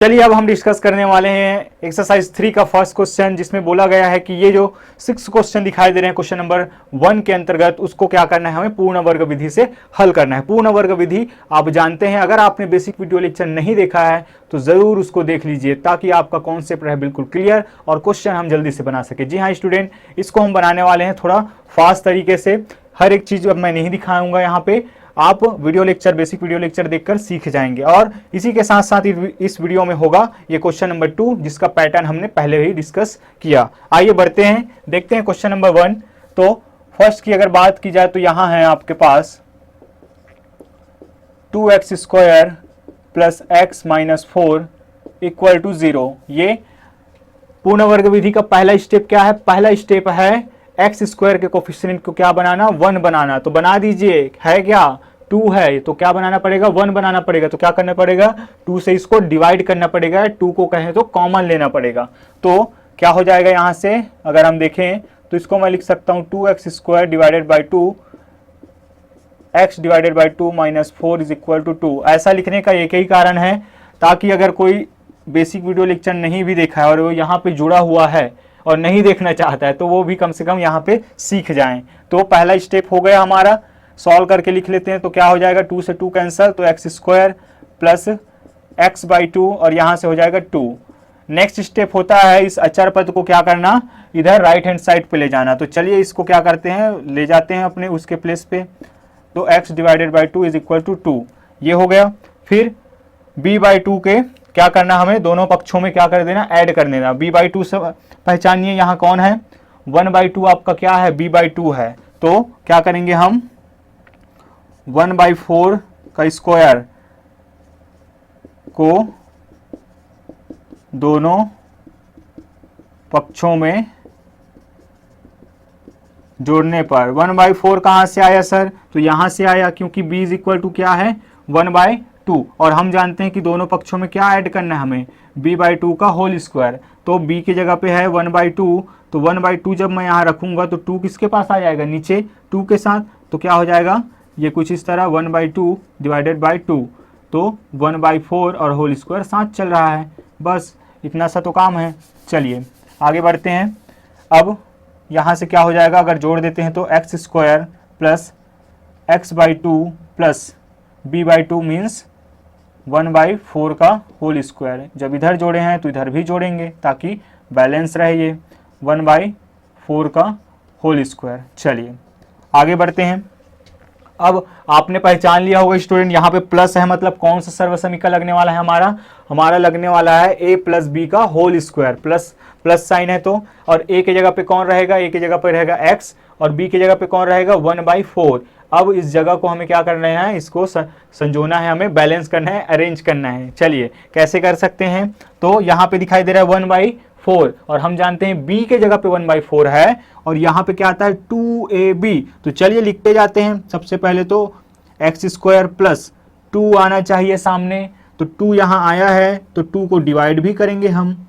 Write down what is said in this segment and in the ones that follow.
चलिए अब हम डिस्कस करने वाले हैं एक्सरसाइज 3 का फर्स्ट क्वेश्चन, जिसमें बोला गया है कि ये जो 6 क्वेश्चन दिखाई दे रहे हैं क्वेश्चन नंबर 1 के अंतर्गत, उसको क्या करना है, हमें पूर्ण वर्ग विधि से हल करना है। पूर्ण वर्ग विधि आप जानते हैं, अगर आपने बेसिक वीडियो लेक्चर नहीं देखा है तो जरूर उसको देख लीजिए ताकि आपका कॉन्सेप्ट रहे बिल्कुल क्लियर और क्वेश्चन हम जल्दी से बना सके। जी हाँ स्टूडेंट, इसको हम बनाने वाले हैं थोड़ा फास्ट तरीके से। हर एक चीज अब मैं नहीं दिखाऊंगा यहाँ पे, आप video lecture, basic video lecture देखकर सीख जाएंगे। और इसी के साथ साथ इस वीडियो में होगा ये क्वेश्चन नंबर 2, जिसका पैटर्न हमने पहले ही डिस्कस किया। आइए बढ़ते हैं, देखते हैं क्वेश्चन नंबर 1। तो फर्स्ट की अगर बात की जाए तो यहां है आपके पास 2x² plus x minus 4 equal to 0। ये पूर्ण वर्ग विधि का पहला स्टेप क्या है? पहला स्टेप है x² के कोफिशिएंट को क्या बनाना, 1 बनाना। तो बना दीजिए, है क्या 2 है तो क्या बनाना पड़ेगा, 1 बनाना पड़ेगा। तो क्या करना पड़ेगा, 2 से इसको डिवाइड करना पड़ेगा, 2 को कहें तो कॉमन लेना पड़ेगा। तो क्या हो जाएगा यहाँ से, अगर हम देखें तो इसको मैं लिख सकता हूँ 2x² divided by 2 x divided by 2 minus 4 is equal to 2। ऐसा लिखने का एक ही कारण है ताकि अगर कोई बेसिक वीडियो लेक्चर नहीं भी देखा है और वो यहाँ पे जुड़ा हुआ है और नहीं देखना चाहता है तो वो भी कम से कम यहाँ पे सीख जाएं। तो पहला स्टेप हो गया हमारा, सॉल्व करके लिख लेते हैं। तो क्या हो जाएगा, 2 से 2 कैंसल, तो x² प्लस x बाई 2 और यहाँ से हो जाएगा 2। नेक्स्ट स्टेप होता है इस अचर पद को क्या करना, इधर राइट हैंड साइड पे ले जाना। तो चलिए इसको क्या करते हैं, ले जाते हैं अपने उसके प्लेस पे। तो x divided by 2 is equal to 2, ये हो गया। फिर b बाई 2 के क्या करना, हमें दोनों पक्षों में क्या कर देना, ऐड कर देना। b बाई 2 से पहचानिए यहाँ कौन है, 1 बाई 2 आपका क्या है, b बाई 2 है। तो क्या करेंगे हम, 1 बाई 4 का स्क्वायर को दोनों पक्षों में जोड़ने पर 1 बाई 4 कहाँ से आया सर, तो यहाँ से आया, क्योंकि b इज इक्वल टू क्या है, 1 बाई 2। और हम जानते हैं कि दोनों पक्षों में क्या ऐड करना है हमें, b बाई 2 का होल स्क्वायर। तो b की जगह पे है 1 बाई 2, तो 1 बाई 2 जब मैं यहाँ रखूंगा तो 2 किसके पास आ जाएगा, नीचे 2 के साथ। तो क्या हो जाएगा, ये कुछ इस तरह 1 बाई 2 डिवाइडेड बाई 2, तो 1 बाई 4 और होल स्क्वायर साथ चल रहा है। बस इतना सा तो काम है। चलिए आगे बढ़ते हैं। अब यहाँ से क्या हो जाएगा, अगर जोड़ देते हैं तो x² plus x by 2 plus b by 2 means 1 by 4 का होल स्क्वायर। जब इधर जोड़े हैं तो इधर भी जोड़ेंगे ताकि बैलेंस रहे, ये 1 बाई 4 का होल स्क्वायर। चलिए आगे बढ़ते हैं। अब आपने पहचान लिया होगा स्टूडेंट, यहाँ पे प्लस है मतलब कौन सा सर्वसमीका लगने वाला है, हमारा लगने वाला है a प्लस बी का होल स्क्वायर। प्लस साइन है तो, और a की जगह पे कौन रहेगा, a की जगह पे रहेगा x और b की जगह पे कौन रहेगा, 1 बाई 4। अब इस जगह को हमें क्या करना है, इसको संजोना है, हमें बैलेंस करना है, अरेंज करना है। चलिए कैसे कर सकते हैं, तो यहाँ पे दिखाई दे रहा है 1 बाई 4 और हम जानते हैं b के जगह पे 1 बाई 4 है और यहाँ पे क्या आता है 2ab। तो चलिए लिखते जाते हैं। सबसे पहले तो x² प्लस 2 आना चाहिए सामने, तो 2 यहाँ आया है तो 2 को डिवाइड भी करेंगे हम।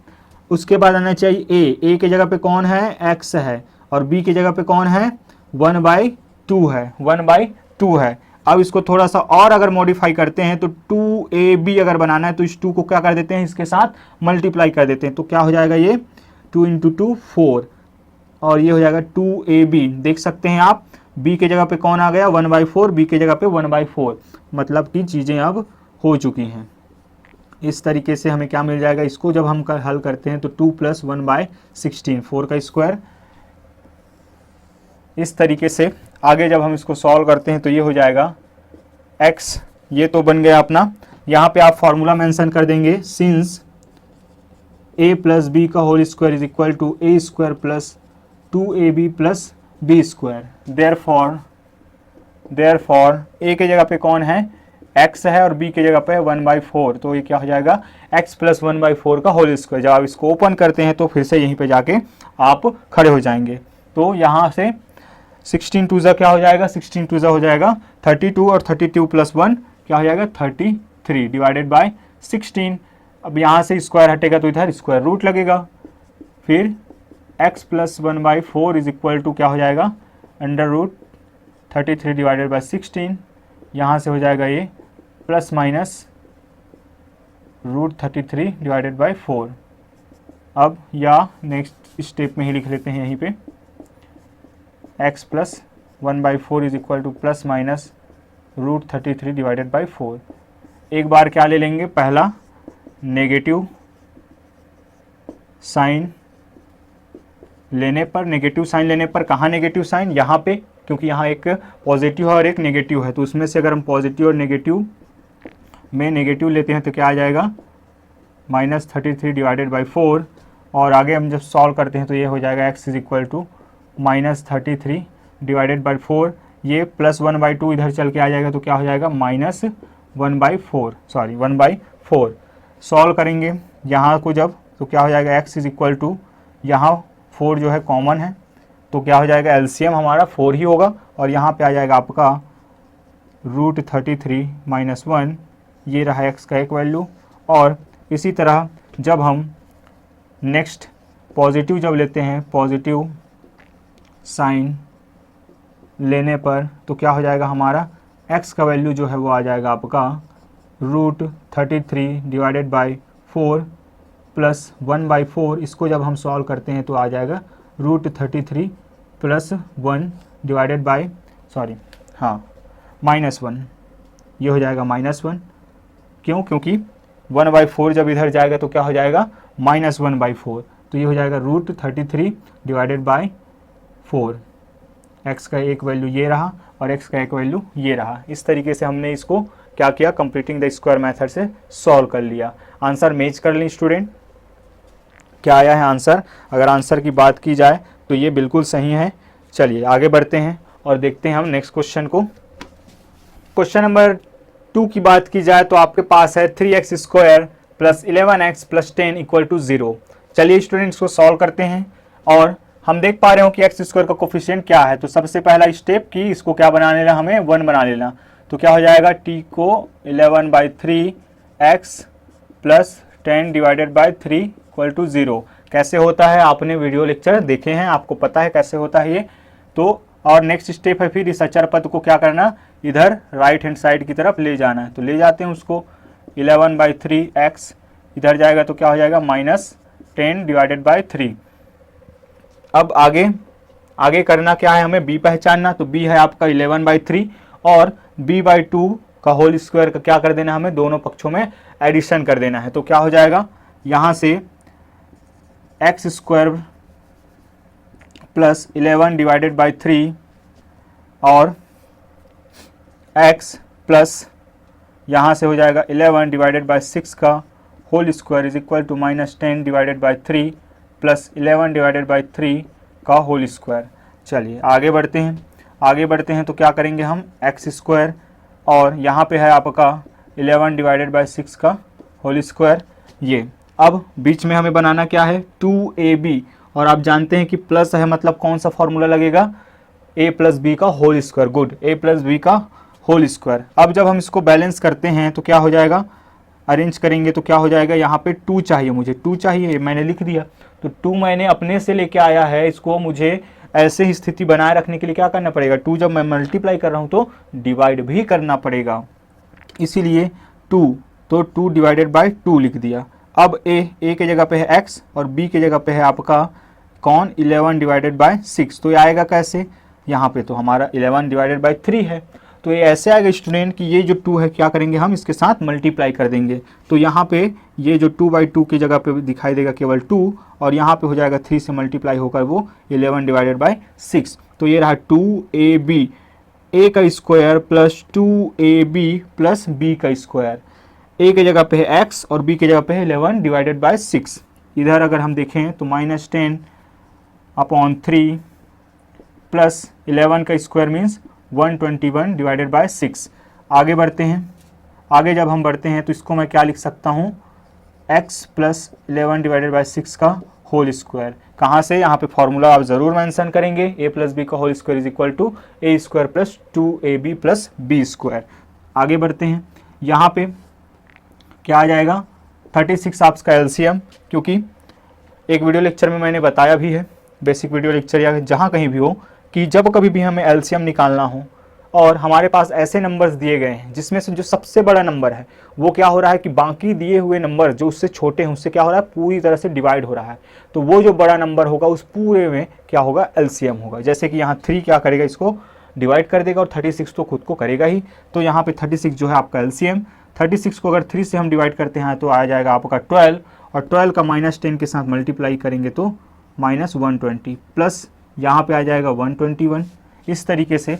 उसके बाद आना चाहिए a के जगह पे कौन है, x है, और b की जगह पे कौन है, 1 बाई 2 है, 1 बाई 2 है। अब इसको थोड़ा सा और अगर मॉडिफाई करते हैं तो 2ab अगर बनाना है तो इस 2 को क्या कर देते हैं, इसके साथ मल्टीप्लाई कर देते हैं। तो क्या हो जाएगा, ये 2 इंटू 2 4 और ये हो जाएगा 2ab। देख सकते हैं आप, b के जगह पे कौन आ गया, 1 बाई 4, b के जगह पे 1 बाई 4, मतलब कि चीज़ें अब हो चुकी हैं। इस तरीके से हमें क्या मिल जाएगा, इसको जब हम हल करते हैं तो 2 प्लस 1 बाई 16, 4 का स्क्वायर। इस तरीके से आगे जब हम इसको सॉल्व करते हैं तो ये हो जाएगा x, ये तो बन गया अपना। यहाँ पे आप फॉर्मूला मेंशन कर देंगे, सिंस a प्लस बी का whole square is equal to a² plus 2ab plus b²। Therefore a के जगह पे कौन है, x है, और b के जगह पे 1 बाई 4, तो ये क्या हो जाएगा, x प्लस 1 बाई 4 का होल स्क्वायर। जब आप इसको ओपन करते हैं तो फिर से यहीं पे जाके आप खड़े हो जाएंगे। तो यहाँ से 16 टू ज़ा क्या हो जाएगा, 16 टू ज़ा हो जाएगा 32 और 32 प्लस 1 क्या हो जाएगा 33 डिवाइडेड बाय 16। अब यहाँ से स्क्वायर हटेगा तो इधर स्क्वायर रूट लगेगा। फिर x plus 1 by 4 is equal to क्या हो जाएगा, अंडर रूट 33 डिवाइडेड बाई 16। यहाँ से हो जाएगा ये प्लस माइनस √33 डिवाइडेड बाई 4। अब या नेक्स्ट स्टेप में ही लिख लेते हैं यहीं पे x plus 1/4 is equal to plus minus √33 divided by 4। एक बार क्या ले लेंगे, पहला नेगेटिव साइन लेने पर, नेगेटिव साइन लेने पर कहाँ नेगेटिव साइन, यहाँ पे, क्योंकि यहाँ एक पॉजिटिव है और एक नेगेटिव है, तो उसमें से अगर हम पॉजिटिव और नेगेटिव में नेगेटिव लेते हैं तो क्या आ जाएगा -33 डिवाइडेड बाई 4। और आगे हम जब सॉल्व करते हैं तो ये हो जाएगा x is equal to -33 divided by 4। ये +1/2 इधर चल के आ जाएगा तो क्या हो जाएगा -1/4 सॉल्व करेंगे यहाँ को जब, तो क्या हो जाएगा x इज इक्वल टू, यहाँ 4 जो है कॉमन है तो क्या हो जाएगा एलसीएम हमारा 4 ही होगा, और यहाँ पे आ जाएगा आपका √33 - 1, ये रहा x का एक वैल्यू। और इसी तरह जब हम नेक्स्ट पॉजिटिव जब लेते हैं, पॉजिटिव साइन लेने पर तो क्या हो जाएगा हमारा x का वैल्यू जो है वो आ जाएगा आपका √33 डिवाइडेड बाई 4 प्लस 1/4। इसको जब हम सॉल्व करते हैं तो आ जाएगा √33 प्लस 1 डिवाइडेड बाई -1, ये हो जाएगा -1। क्यों, क्योंकि 1/4 जब इधर जाएगा तो क्या हो जाएगा -1/4, तो ये हो जाएगा √33 डिवाइडेड बाई 4। x का एक वैल्यू ये रहा और x का एक वैल्यू ये रहा। इस तरीके से हमने इसको क्या किया, कंप्लीटिंग द स्क्वायर मेथड से सॉल्व कर लिया। आंसर मैच कर लें स्टूडेंट, क्या आया है आंसर। अगर आंसर की बात की जाए तो ये बिल्कुल सही है। चलिए आगे बढ़ते हैं और देखते हैं हम नेक्स्ट क्वेश्चन को। क्वेश्चन नंबर 2 की बात की जाए तो आपके पास है 3x² + 11x + 10 = 0। चलिए स्टूडेंट्स को सॉल्व करते हैं और हम देख पा रहे हो कि x² का कोफिशिएंट क्या है। तो सबसे पहला स्टेप कि इसको क्या बना लेना, हमें 1 बना लेना। तो क्या हो जाएगा, t को 11/3x + 10 डिवाइडेड बाई 3 = 0। कैसे होता है, आपने वीडियो लेक्चर देखे हैं, आपको पता है कैसे होता है ये। तो और नेक्स्ट स्टेप है फिर इस अचर पद को क्या करना, इधर राइट हैंड साइड की तरफ ले जाना है। तो ले जाते हैं उसको, 11/3x इधर जाएगा तो क्या हो जाएगा -10 डिवाइडेड बाई 3। अब आगे करना क्या है, हमें b पहचानना। तो b है आपका 11/3 और b/2 का होल स्क्वायर का क्या कर देना, हमें दोनों पक्षों में एडिशन कर देना है। तो क्या हो जाएगा, यहाँ से x² + 11 डिवाइडेड बाई 3 और x प्लस यहाँ से हो जाएगा 11 डिवाइडेड बाई 6 का whole square is equal to -10 divided by 3 plus 11 divided by 3 का होल स्क्वायर। चलिए आगे बढ़ते हैं तो क्या करेंगे हम, x² और यहाँ पे है आपका 11 डिवाइडेड बाई 6 का होल स्क्वायर ये। अब बीच में हमें बनाना क्या है, 2ab, और आप जानते हैं कि प्लस है मतलब कौन सा फॉर्मूला लगेगा, a + b का whole square. Good, a + b का होल स्क्वायर। अब जब हम इसको बैलेंस करते हैं तो क्या हो जाएगा, अरेंज करेंगे तो क्या हो जाएगा, यहाँ पे 2 चाहिए, मुझे 2 चाहिए, मैंने लिख दिया। तो 2 मैंने अपने से लेके आया है, इसको मुझे ऐसे ही स्थिति बनाए रखने के लिए क्या करना पड़ेगा, 2 जब मैं मल्टीप्लाई कर रहा हूँ तो डिवाइड भी करना पड़ेगा, इसीलिए 2, तो 2 डिवाइडेड बाई 2 लिख दिया। अब a के जगह पे है x और b के जगह पे है आपका कौन, 11 डिवाइडेड बाई 6। तो ये आएगा कैसे, यहाँ पे तो हमारा 11 डिवाइडेड बाई 3 है, तो ये ऐसे आएगा स्टूडेंट कि ये जो 2 है क्या करेंगे हम, इसके साथ मल्टीप्लाई कर देंगे। तो यहाँ पे ये जो 2/2 की जगह पे दिखाई देगा केवल 2, और यहाँ पे हो जाएगा 3 से मल्टीप्लाई होकर वो 11 डिवाइडेड बाई 6। तो ये रहा 2ab, a का square plus 2ab plus b का स्क्वायर। a के जगह पे है x और b के जगह पे है 11 डिवाइडेड बाई 6। इधर अगर हम देखें तो -10/3 प्लस 11 का स्क्वायर मीन्स 121 डिवाइडेड बाई 6। आगे बढ़ते हैं, आगे जब हम बढ़ते हैं तो इसको मैं क्या लिख सकता हूँ, x प्लस 11 डिवाइडेड बाई 6 का होल स्क्वायर। कहाँ से, यहाँ पे फॉर्मूला आप ज़रूर मेंशन करेंगे, a प्लस बी का whole square is equal to a² plus 2ab plus b²। आगे बढ़ते हैं, यहाँ पे क्या आ जाएगा, 36 आपका एलसीएम, क्योंकि एक वीडियो लेक्चर में मैंने बताया भी है, बेसिक वीडियो लेक्चर या जहाँ कहीं भी हो, कि जब कभी भी हमें एलसीएम निकालना हो और हमारे पास ऐसे नंबर्स दिए गए हैं जिसमें से जो सबसे बड़ा नंबर है वो क्या हो रहा है कि बाकी दिए हुए नंबर जो उससे छोटे हैं उससे क्या हो रहा है, पूरी तरह से डिवाइड हो रहा है। तो वो जो बड़ा नंबर होगा उस पूरे में क्या होगा, एलसीएम होगा। जैसे कि यहाँ 3 क्या करेगा, इसको डिवाइड कर देगा और 36 तो खुद को करेगा ही। तो यहाँ पे 36 जो है आपका एलसीएम। 36 को अगर 3 से हम डिवाइड करते हैं तो आ जाएगा आपका 12, और 12 का -10 के साथ मल्टीप्लाई करेंगे तो -120, प्लस यहाँ पे आ जाएगा 121। इस तरीके से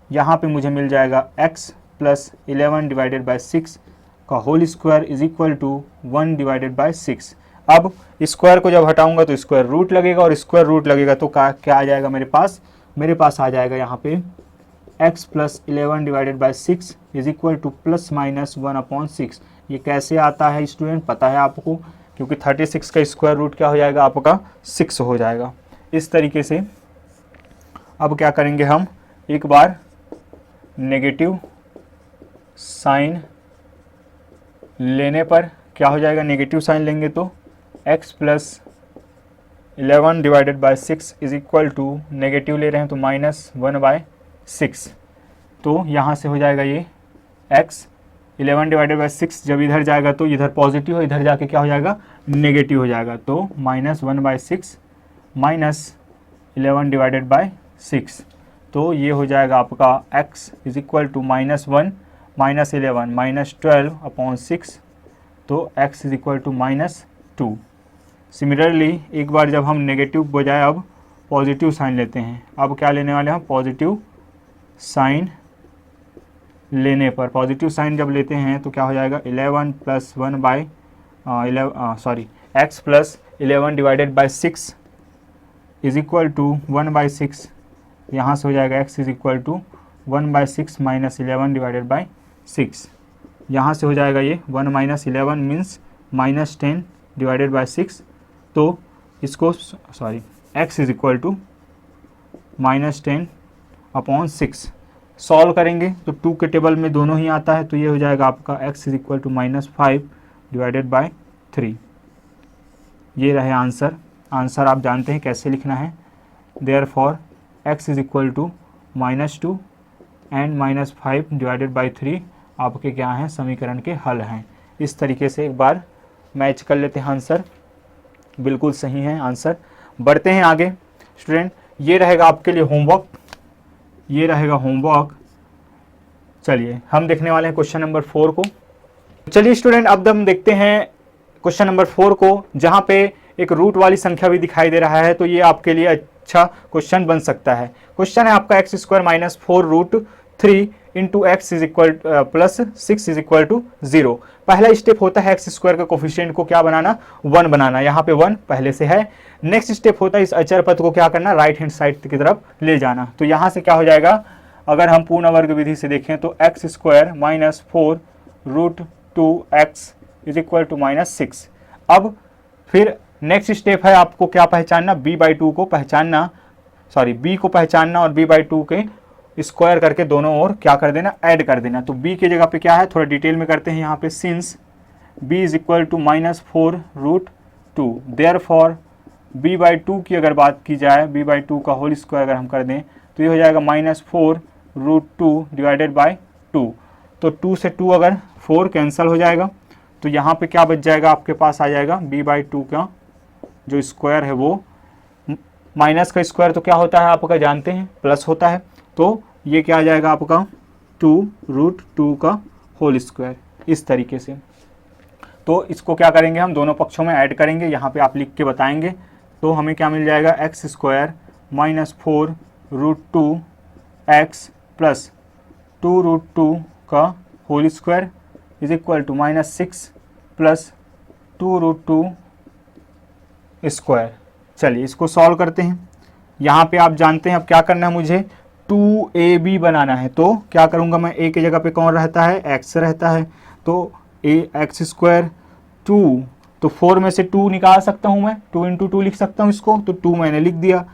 यहाँ पे मुझे मिल जाएगा x प्लस 11 डिवाइडेड बाई 6 का whole square is equal to 1 divided by 6। अब स्क्वायर को जब हटाऊंगा तो स्क्वायर रूट लगेगा, और स्क्वायर रूट लगेगा तो क्या आ जाएगा मेरे पास आ जाएगा यहाँ पे x plus 11 divided by 6 is equal to +-1/6। ये कैसे आता है स्टूडेंट, पता है आपको, क्योंकि 36 का स्क्वायर रूट क्या हो जाएगा आपका 6 हो जाएगा। इस तरीके से अब क्या करेंगे हम, एक बार नेगेटिव साइन लेने पर क्या हो जाएगा, नेगेटिव साइन लेंगे तो x plus 11 divided by 6 is equal to, negative ले रहे हैं तो -1/6। तो यहाँ से हो जाएगा ये x 11 डिवाइडेड बाई 6 जब इधर जाएगा तो इधर पॉजिटिव, इधर जाके क्या हो जाएगा, नेगेटिव हो जाएगा। तो -1/6 -11 डिवाइडेड बाई 6, तो ये हो जाएगा आपका x इज इक्वल टू -1 -11 -12/6, तो x is equal to -2। Similarly एक बार जब हम नेगेटिव बजाय अब पॉजिटिव साइन लेते हैं, अब क्या लेने वाले हैं, पॉजिटिव साइन लेने पर, पॉजिटिव साइन जब लेते हैं तो क्या हो जाएगा, 11 plus x plus 11 divided by 6 is equal to 1/6। यहाँ से हो जाएगा x is equal to 1/6 -11 divided by 6। यहाँ से हो जाएगा ये 1 - 11 मीन्स -10 डिवाइडेड बाई 6। तो इसको x is equal to -10/6 solve करेंगे तो 2 के टेबल में दोनों ही आता है, तो ये हो जाएगा आपका x is equal to -5 divided by 3। ये रहे आंसर। आंसर आप जानते हैं कैसे लिखना है, therefore x is equal to -2 and -5 divided by 3 आपके क्या हैं, समीकरण के हल हैं। इस तरीके से एक बार मैच कर लेते हैं आंसर, बिल्कुल सही है आंसर। बढ़ते हैं आगे स्टूडेंट, ये रहेगा आपके लिए होमवर्क, ये रहेगा होमवर्क। चलिए हम देखने वाले हैं क्वेश्चन नंबर 4 को। चलिए स्टूडेंट अब हम देखते हैं क्वेश्चन नंबर 4 को, जहाँ पे एक रूट वाली संख्या भी दिखाई दे रहा है, तो ये आपके लिए अच्छा क्वेश्चन बन सकता है। क्वेश्चन है आपका x² - 4√3 into x is equal plus 6 is equal to 0। पहला स्टेप होता है x² का कोफिशिएंट को क्या बनाना, 1 बनाना। यहाँ पे 1 पहले से है। नेक्स्ट स्टेप होता है इस अचर पद को क्या करना, राइट हैंड साइड की तरफ ले जाना। तो यहाँ से क्या हो जाएगा, अगर हम पूर्ण वर्ग विधि से देखें तो x² - 4√2x is equal to -6। अब फिर नेक्स्ट स्टेप है आपको क्या पहचानना, b/2 को पहचानना, b को पहचानना और b/2 के स्क्वायर करके दोनों ओर क्या कर देना, ऐड कर देना। तो b की जगह पे क्या है, थोड़ा डिटेल में करते हैं यहाँ पे, since b is equal to -4√2 therefore b/2 की अगर बात की जाए, b/2 का होल स्क्वायर अगर हम कर दें तो ये हो जाएगा -4√2 डिवाइडेड बाई 2। तो 2 से 2 अगर 4 कैंसिल हो जाएगा तो यहाँ पे क्या बच जाएगा, आपके पास आ जाएगा b/2 का जो स्क्वायर है वो, माइनस का स्क्वायर तो क्या होता है आपका जानते हैं, प्लस होता है। तो ये क्या आ जाएगा आपका 2√2 का होल स्क्वायर, इस तरीके से। तो इसको क्या करेंगे हम, दोनों पक्षों में ऐड करेंगे, यहाँ पे आप लिख के बताएंगे। तो हमें क्या मिल जाएगा, x² - 4√2x प्लस 2√2 का whole square is equal to -6 plus 2√2 square. चलिए इसको सॉल्व करते हैं। यहाँ पे आप जानते हैं अब क्या करना है, मुझे 2ab बनाना है। तो क्या करूँगा मैं, a की जगह पे कौन रहता है, x रहता है। तो x² 2, तो 4 में से 2 निकाल सकता हूँ मैं, 2 × 2 लिख सकता हूँ इसको। तो 2 मैंने लिख दिया।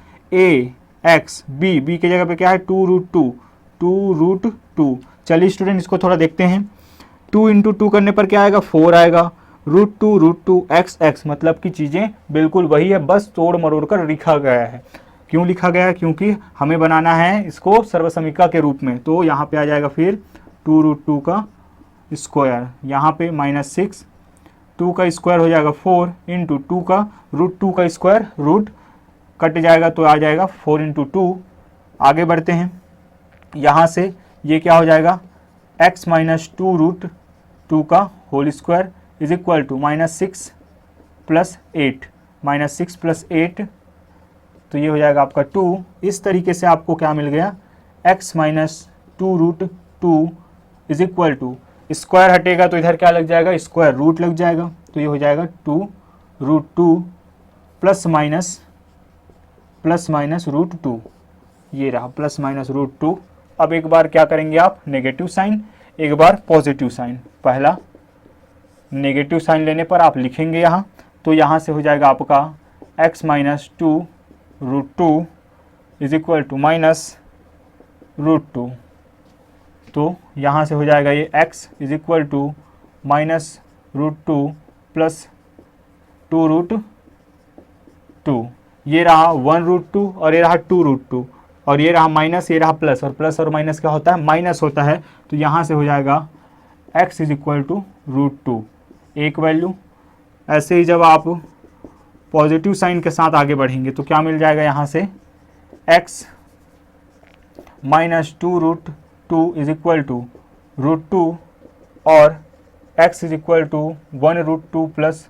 x b की जगह पे क्या है, 2√2। चलिए स्टूडेंट इसको थोड़ा देखते हैं। 2 × 2 करने पर क्या आएगा, 4 आएगा। √2 x मतलब की चीज़ें बिल्कुल वही है, बस तोड़ मरोड़ कर लिखा गया है। क्यों लिखा गया? क्योंकि हमें बनाना है इसको सर्वसमीका के रूप में। तो यहाँ पे आ जाएगा फिर 2√2 का स्क्वायर, यहाँ पे -6, 2 का स्क्वायर हो जाएगा 4 इंटू 2 का √2 का स्क्वायर, रूट कट जाएगा तो आ जाएगा 4 इंटू 2। आगे बढ़ते हैं, यहाँ से ये क्या हो जाएगा x माइनस 2√2 का whole square is equal to -6 + 8, -6 + 8 तो ये हो जाएगा आपका 2। इस तरीके से आपको क्या मिल गया, x minus 2√2 is equal to, square हटेगा तो इधर क्या लग जाएगा, स्क्वायर रूट लग जाएगा, तो ये हो जाएगा 2√2 प्लस माइनस √2, ये रहा +-√2। अब एक बार क्या करेंगे आप, नेगेटिव साइन, एक बार पॉजिटिव साइन। पहला नेगेटिव साइन लेने पर आप लिखेंगे यहाँ, तो यहाँ से हो जाएगा आपका x minus 2√2 is equal to -√2, तो यहाँ से हो जाएगा ये x is equal to -√2 plus 2√2, ये रहा 1√2 और ये रहा 2√2, और ये रहा माइनस, ये रहा प्लस, और प्लस और माइनस क्या होता है, माइनस होता है। तो यहाँ से हो जाएगा x इज इक्वल टू √2, एक वैल्यू। ऐसे ही जब आप पॉजिटिव साइन के साथ आगे बढ़ेंगे तो क्या मिल जाएगा, यहाँ से x minus 2√2 is equal to √2 और x is equal to 1√2 plus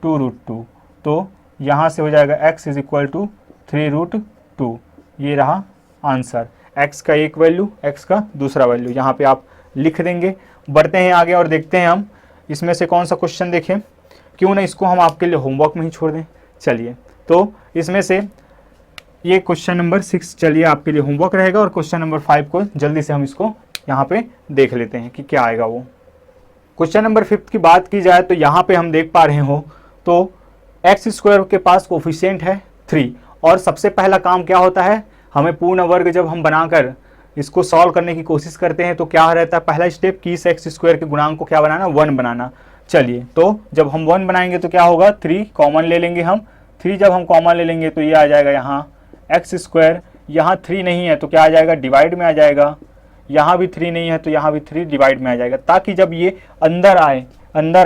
2√2, तो यहाँ से हो जाएगा x इज इक्वल टू 3√2। ये रहा आंसर, x का एक वैल्यू, x का दूसरा वैल्यू, यहाँ पे आप लिख देंगे। बढ़ते हैं आगे और देखते हैं हम इसमें से कौन सा क्वेश्चन देखें, क्यों ना इसको हम आपके लिए होमवर्क में ही छोड़ दें। चलिए, तो इसमें से ये क्वेश्चन नंबर 6 चलिए आपके लिए होमवर्क रहेगा, और क्वेश्चन नंबर 5 को जल्दी से हम इसको यहाँ पे देख लेते हैं कि क्या आएगा वो। क्वेश्चन नंबर 5 की बात की जाए तो यहाँ पे हम देख पा रहे हो, तो एक्स स्क्वायर के पास कोफिशिएंट है 3, और सबसे पहला काम क्या होता है, हमें पूर्ण वर्ग जब हम बनाकर इसको सॉल्व करने की कोशिश करते हैं तो क्या रहता है, पहला स्टेप कि इस एक्स स्क्वायर के गुणांक को क्या बनाना, 1 बनाना। चलिए, तो जब हम 1 बनाएंगे तो क्या होगा, 3 कॉमन ले लेंगे हम, 3 जब हम कॉमन ले लेंगे तो ये आ जाएगा यहाँ एक्स स्क्वायर, यहाँ 3 नहीं है तो क्या आ जाएगा, डिवाइड में आ जाएगा, यहाँ भी 3 नहीं है तो यहाँ भी 3 डिवाइड में आ जाएगा, ताकि जब ये अंदर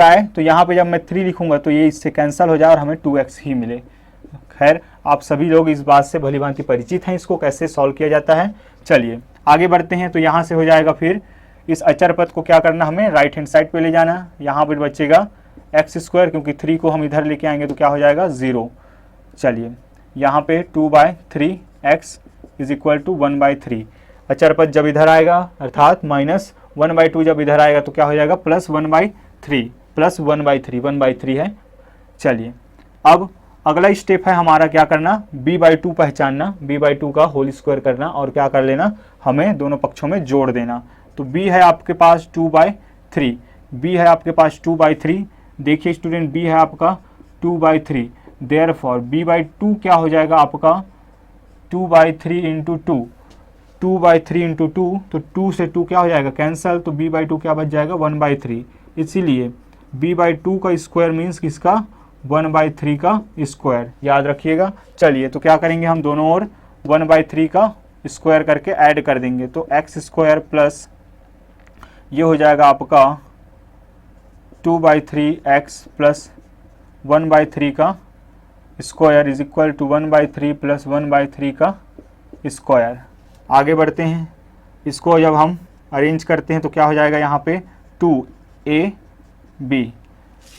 आए तो यहाँ पे जब मैं 3 लिखूंगा तो ये इससे कैंसिल हो जाए और हमें 2x ही मिले। खैर, आप सभी लोग इस बात से भली भांति परिचित हैं, इसको कैसे सॉल्व किया जाता है। चलिए आगे बढ़ते हैं, तो यहाँ से हो जाएगा फिर इस अचर पद को क्या करना, हमें राइट हैंड साइड पे ले जाना। यहाँ पर बचेगा एक्स स्क्वायर, क्योंकि 3 को हम इधर लेके आएंगे तो क्या हो जाएगा 0। चलिए, यहाँ पे 2/3x इज इक्वल टू 1/3, अचर पद जब इधर आएगा अर्थात -1/2 जब इधर आएगा तो क्या हो जाएगा +1/3, +1/3, 1/3 है। चलिए, अब अगला स्टेप है हमारा क्या करना, b/2 पहचानना, b/2 का होल स्क्वायर करना, और क्या कर लेना, हमें दोनों पक्षों में जोड़ देना। तो b है आपके पास 2/3, b है आपके पास 2/3, देखिए स्टूडेंट, b है आपका 2/3, देयरफॉर b/2 क्या हो जाएगा आपका 2/3 इंटू 2, 2/3 इंटू 2, तो 2 से 2 क्या हो जाएगा कैंसल, तो b/2 क्या बच जाएगा 1/3, इसीलिए b/2 का स्क्वायर मीन्स किसका, 1/3 का स्क्वायर, याद रखिएगा। चलिए, तो क्या करेंगे हम, दोनों ओर 1/3 का स्क्वायर करके ऐड कर देंगे, तो एक्स स्क्वायर प्लस ये हो जाएगा आपका 2/3x प्लस 1/3 का square is equal to 1/3 plus 1/3 का स्क्वायर। आगे बढ़ते हैं, इसको जब हम अरेंज करते हैं तो क्या हो जाएगा, यहाँ पे 2ab,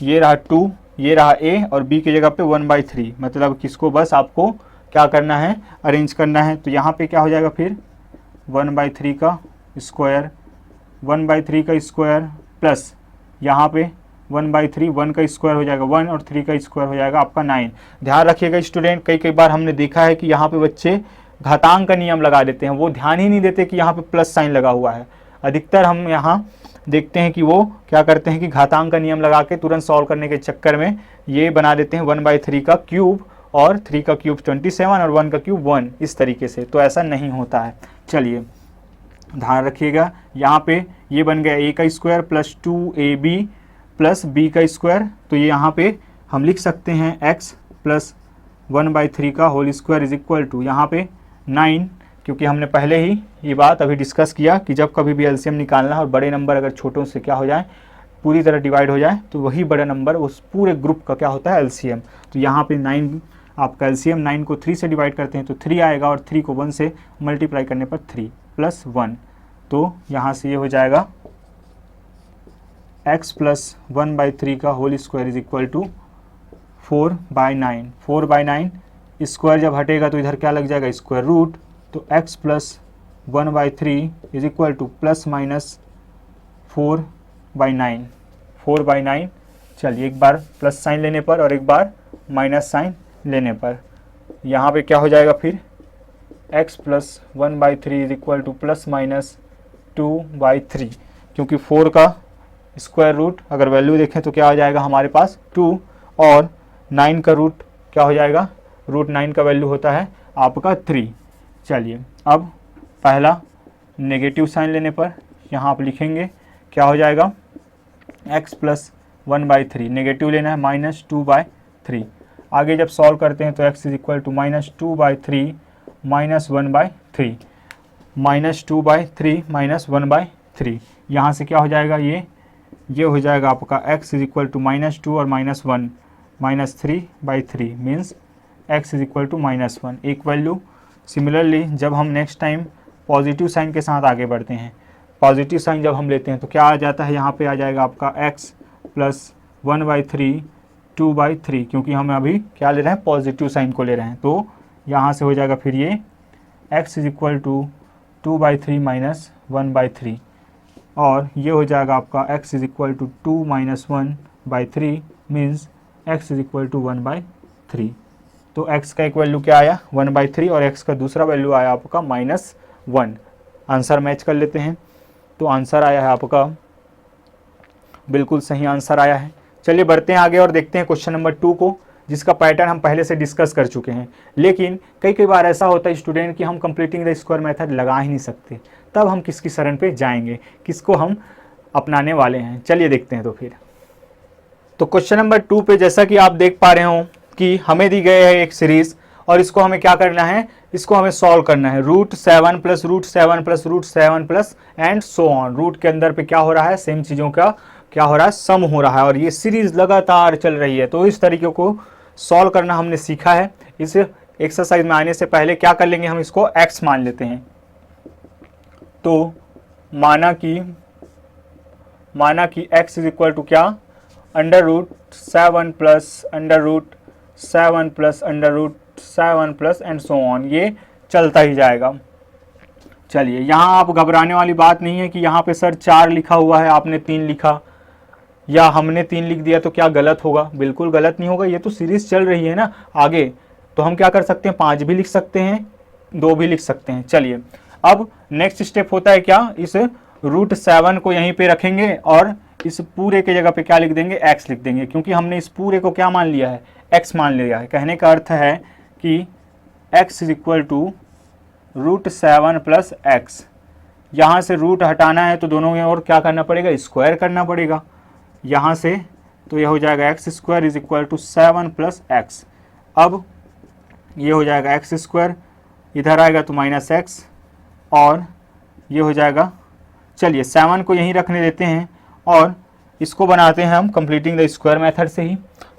ये रहा 2, ये रहा a, और b की जगह पे 1/3, मतलब किसको बस आपको क्या करना है, अरेंज करना है। तो यहाँ पे क्या हो जाएगा फिर 1/3 का स्क्वायर, 1/3 का स्क्वायर प्लस यहाँ पे 1/3, 1 का स्क्वायर हो जाएगा 1, और 3 का स्क्वायर हो जाएगा आपका 9। ध्यान रखिएगा स्टूडेंट, कई बार हमने देखा है कि यहाँ पे बच्चे घातांक का नियम लगा देते हैं, वो ध्यान ही नहीं देते कि यहाँ पे प्लस साइन लगा हुआ है। अधिकतर हम यहाँ देखते हैं कि वो क्या करते हैं कि घातांक का नियम लगा के तुरंत सॉल्व करने के चक्कर में ये बना देते हैं 1/3 का क्यूब, और 3 का क्यूब 27 और 1 का क्यूब 1, इस तरीके से, तो ऐसा नहीं होता है। चलिए ध्यान रखिएगा, यहाँ पे ये बन गया a का square plus 2ab plus b का स्क्वायर, तो ये यहाँ पे हम लिख सकते हैं x प्लस 1/3 का whole square is equal to, यहाँ पे 9, क्योंकि हमने पहले ही ये बात अभी डिस्कस किया कि जब कभी भी एलसीएम निकालना है और बड़े नंबर अगर छोटों से क्या हो जाए, पूरी तरह डिवाइड हो जाए, तो वही बड़ा नंबर उस पूरे ग्रुप का क्या होता है, एलसीएम। तो यहाँ पे 9 आपका एलसीएम, 9 को 3 से डिवाइड करते हैं तो 3 आएगा, और 3 को 1 से मल्टीप्लाई करने पर 3 + 1, तो यहाँ से ये हो जाएगा x + 1/3 का whole square is equal to 4/9। 4/9 square जब हटेगा तो इधर क्या लग जाएगा, स्क्वायर रूट, तो x + 1/3 इज इक्वल टू ±4/9। 4/9, चलिए एक बार प्लस साइन लेने पर और एक बार माइनस साइन लेने पर यहाँ पे क्या हो जाएगा, फिर x + 1/3 इज इक्वल टू ±2/3, क्योंकि 4 का स्क्वायर रूट अगर वैल्यू देखें तो क्या हो जाएगा हमारे पास 2, और 9 का रूट क्या हो जाएगा, √9 का वैल्यू होता है आपका 3। चलिए अब पहला नेगेटिव साइन लेने पर यहाँ आप लिखेंगे क्या हो जाएगा, x + 1/3, नेगेटिव लेना है -2/3। आगे जब सॉल्व करते हैं तो x इज इक्वल टू -2/3 -1/3, -2/3 -1/3, यहाँ से क्या हो जाएगा, ये हो जाएगा आपका x इज इक्वल टू -2 और -1, -3/3 means x is equal to -1, एक वैल्यू। सिमिलरली जब हम नेक्स्ट टाइम पॉजिटिव साइन के साथ आगे बढ़ते हैं, पॉजिटिव साइन जब हम लेते हैं तो क्या आ जाता है, यहाँ पे आ जाएगा आपका x + 1/3 2/3, क्योंकि हम अभी क्या ले रहे हैं, पॉजिटिव साइन को ले रहे हैं, तो यहाँ से हो जाएगा फिर ये x इज इक्वल टू 2/3 -1/3, और ये हो जाएगा आपका x is equal to 2 - 1/3 means x is equal to 1/3। तो x का एक वैल्यू क्या आया, 1/3, और x का दूसरा वैल्यू आया आपका -1। आंसर मैच कर लेते हैं, तो आंसर आया है आपका, बिल्कुल सही आंसर आया है। चलिए बढ़ते हैं आगे और देखते हैं क्वेश्चन नंबर 2 को, जिसका पैटर्न हम पहले से डिस्कस कर चुके हैं। लेकिन कई बार ऐसा होता है स्टूडेंट कि हम कंप्लीटिंग द स्क्वायर मेथड लगा ही नहीं सकते, तब हम किसकी शरण पे जाएंगे, किसको हम अपनाने वाले हैं, चलिए देखते हैं। तो फिर तो क्वेश्चन नंबर 2 पे जैसा कि आप देख पा रहे हो कि हमें दी गई है एक सीरीज, और इसको हमें क्या करना है, इसको हमें सॉल्व करना है। √7 + √7 + √7 plus and so on. Root के अंदर पे क्या हो रहा है, सेम चीज़ों का क्या हो रहा है, सम हो रहा है, और ये सीरीज लगातार चल रही है। तो इस तरीके को सॉल्व करना हमने सीखा है। इस एक्सरसाइज में आने से पहले क्या कर लेंगे, हम इसको x मान लेते हैं। तो माना कि x इज इक्वल टू क्या, √7 + √7 + √7 प्लस एंड सो ऑन, ये चलता ही जाएगा। चलिए यहाँ आप घबराने वाली बात नहीं है कि यहाँ पे सर 4 लिखा हुआ है, आपने 3 लिखा, या हमने 3 लिख दिया तो क्या गलत होगा, बिल्कुल गलत नहीं होगा। ये तो सीरीज चल रही है ना आगे, तो हम क्या कर सकते हैं, 5 भी लिख सकते हैं, 2 भी लिख सकते हैं। चलिए अब नेक्स्ट स्टेप होता है क्या, इस √7 को यहीं पे रखेंगे और इस पूरे के जगह पे क्या लिख देंगे, x लिख देंगे, क्योंकि हमने इस पूरे को क्या मान लिया है, x मान लिया है। कहने का अर्थ है कि x is equal to √7 + x। यहाँ से रूट हटाना है तो दोनों में और क्या करना पड़ेगा, स्क्वायर करना पड़ेगा यहाँ से, तो यह हो जाएगा x² is equal to 7 + x। अब ये हो जाएगा x², इधर आएगा तो -x, और ये हो जाएगा। चलिए 7 को यहीं रखने देते हैं और इसको बनाते हैं हम कंप्लीटिंग द स्क्वायर मेथड से ही।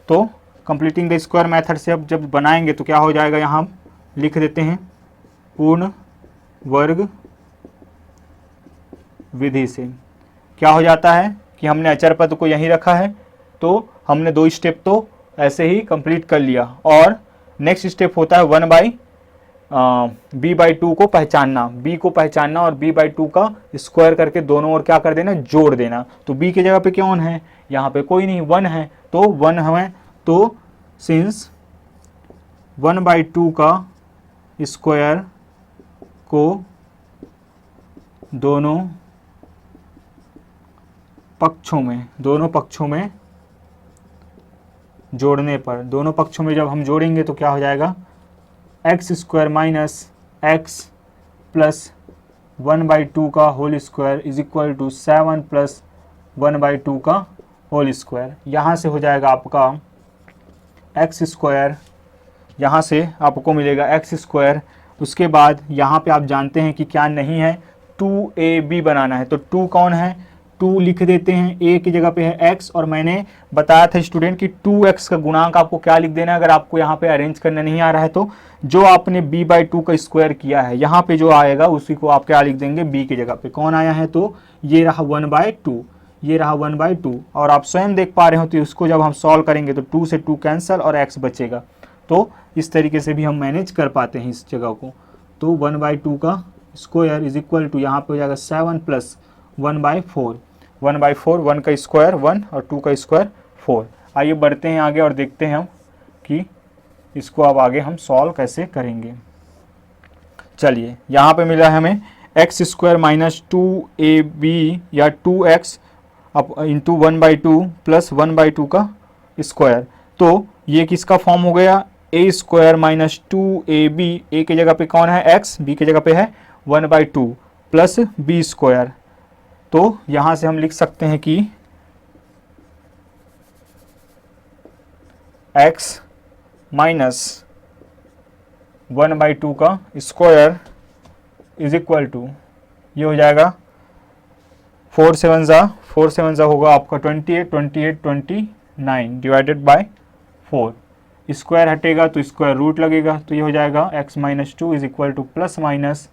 तो कंप्लीटिंग द स्क्वायर मेथड से अब जब बनाएंगे तो क्या हो जाएगा, यहाँ हम लिख देते हैं पूर्ण वर्ग विधि से। क्या हो जाता है कि हमने अचर पद को यहीं रखा है, तो हमने 2 स्टेप तो ऐसे ही कंप्लीट कर लिया, और नेक्स्ट स्टेप होता है b/2 को पहचानना, b को पहचानना और b/2 का स्क्वायर करके दोनों ओर क्या कर देना, जोड़ देना। तो b की जगह पे कौन है, यहाँ पे कोई नहीं, 1 है, तो 1 हमें, तो सिंस 1/2 का स्क्वायर को दोनों पक्षों में जोड़ने पर, दोनों पक्षों में जब हम जोड़ेंगे तो क्या हो जाएगा, x² - x प्लस 1/2 का whole square is equal to 7 + 1/2 का होल स्क्वायर। यहाँ से हो जाएगा आपका x² यहाँ से आपको मिलेगा एक्स स्क्वायर। उसके बाद यहाँ पे आप जानते हैं कि क्या नहीं है, 2ab बनाना है, तो 2 कौन है, 2 लिख देते हैं, a की जगह पे है x, और मैंने बताया था स्टूडेंट कि 2x का गुणांक आपको क्या लिख देना है। अगर आपको यहाँ पे अरेंज करना नहीं आ रहा है तो जो आपने b/2 का स्क्वायर किया है यहाँ पे जो आएगा उसी को आप क्या लिख देंगे, b की जगह पे कौन आया है, तो ये रहा 1/2, ये रहा 1/2, और आप स्वयं देख पा रहे हो तो इसको जब हम सॉल्व करेंगे तो 2 से 2 कैंसिल और x बचेगा। तो इस तरीके से भी हम मैनेज कर पाते हैं इस जगह को। तो 1/2 का स्क्वायर इज इक्वल टू यहाँ पे हो जाएगा 7 प्लस 1/4, 1/4, 1 का स्क्वायर 1 और 2 का स्क्वायर 4। आइए बढ़ते हैं आगे और देखते हैं हम कि इसको अब आगे हम सॉल्व कैसे करेंगे। चलिए यहाँ पे मिला है हमें एक्स स्क्वायर माइनस 2ab या 2x अब इंटू 1/2 प्लस 1/2 का स्क्वायर। तो ये किसका फॉर्म हो गया, a square minus 2ab, a की जगह पे कौन है x, b की जगह पे है 1/2 प्लस b स्क्वायर। तो यहाँ से हम लिख सकते हैं कि x माइनस 1/2 का स्क्वायर इज इक्वल टू, ये हो जाएगा 4 7 जा होगा आपका 28 डिवाइडेड बाय 4, स्क्वायर हटेगा तो स्क्वायर रूट लगेगा, तो ये हो जाएगा x minus 2 is equal to plus minus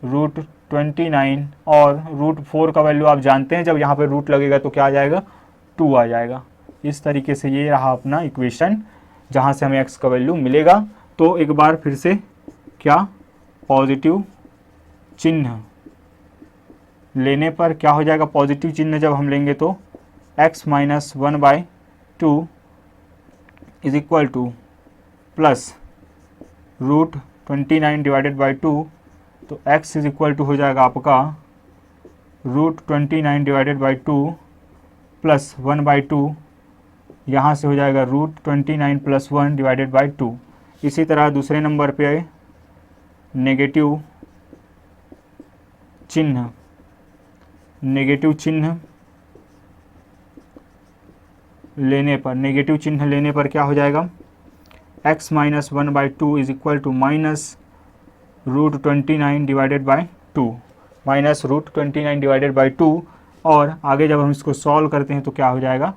root 29, और रूट 4 का वैल्यू आप जानते हैं जब यहाँ पे रूट लगेगा तो क्या आ जाएगा, 2 आ जाएगा। इस तरीके से ये रहा अपना इक्वेशन जहाँ से हमें x का वैल्यू मिलेगा। तो एक बार फिर से क्या, पॉजिटिव चिन्ह लेने पर क्या हो जाएगा, पॉजिटिव चिन्ह जब हम लेंगे तो x minus 1/2 is equal to plus root 29 divided by 2, तो x इज इक्वल टू हो जाएगा आपका रूट 29 डिवाइडेड बाई 2 प्लस 1/2, यहाँ से हो जाएगा रूट 29 प्लस 1 डिवाइडेड बाई 2। इसी तरह दूसरे नंबर पे नेगेटिव चिन्ह लेने पर क्या हो जाएगा, x minus 1/2 is equal to minus root 29 divided by 2, minus root 29 divided by 2, और आगे जब हम इसको सॉल्व करते हैं तो क्या हो जाएगा,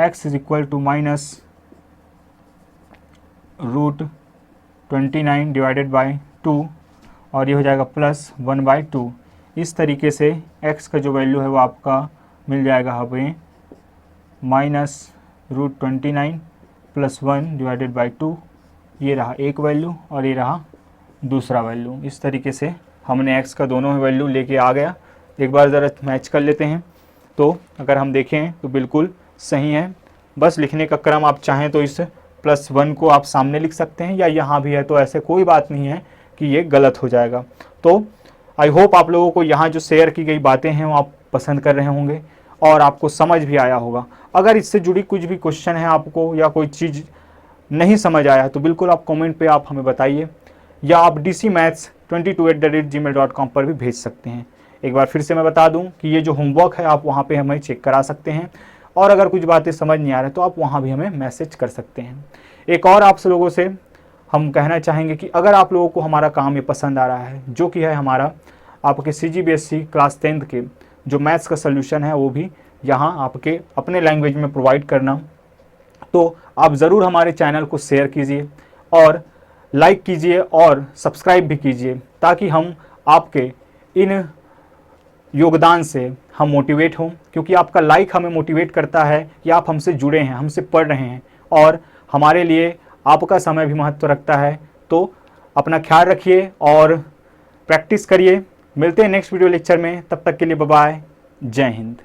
x is equal to minus root 29 divided by 2, और ये हो जाएगा प्लस 1/2। इस तरीके से x का जो वैल्यू है वो आपका मिल जाएगा हमें minus root 29 plus 1 divided by 2, ये रहा एक वैल्यू और ये रहा दूसरा वैल्यू। इस तरीके से हमने x का दोनों वैल्यू लेके आ गया। एक बार ज़रा मैच कर लेते हैं, तो अगर हम देखें तो बिल्कुल सही है। बस लिखने का क्रम आप चाहें तो इस +1 को आप सामने लिख सकते हैं, या यहाँ भी है तो ऐसे कोई बात नहीं है कि ये गलत हो जाएगा। तो आई होप आप लोगों को यहाँ जो शेयर की गई बातें हैं वो आप पसंद कर रहे होंगे और आपको समझ भी आया होगा। अगर इससे जुड़ी कुछ भी क्वेश्चन है आपको या कोई चीज़ नहीं समझ आया तो बिल्कुल आप कमेंट पे आप हमें बताइए, या आप dcmaths22@gmail.com पर भी भेज सकते हैं। एक बार फिर से मैं बता दूं कि ये जो होमवर्क है आप वहाँ पे हमें चेक करा सकते हैं, और अगर कुछ बातें समझ नहीं आ रही तो आप वहाँ भी हमें मैसेज कर सकते हैं। एक और आप लोगों से हम कहना चाहेंगे कि अगर आप लोगों को हमारा काम ये पसंद आ रहा है, जो कि है हमारा आपके CGBSE क्लास 10th के जो मैथ्स का सलूशन है वो भी यहाँ आपके अपने लैंग्वेज में प्रोवाइड करना, तो आप ज़रूर हमारे चैनल को शेयर कीजिए और लाइक कीजिए और सब्सक्राइब भी कीजिए, ताकि हम आपके इन योगदान से हम मोटिवेट हों, क्योंकि आपका लाइक हमें मोटिवेट करता है कि आप हमसे जुड़े हैं, हमसे पढ़ रहे हैं, और हमारे लिए आपका समय भी महत्व रखता है। तो अपना ख्याल रखिए और प्रैक्टिस करिए। मिलते हैं नेक्स्ट वीडियो लेक्चर में, तब तक के लिए बाय बाय, जय हिंद।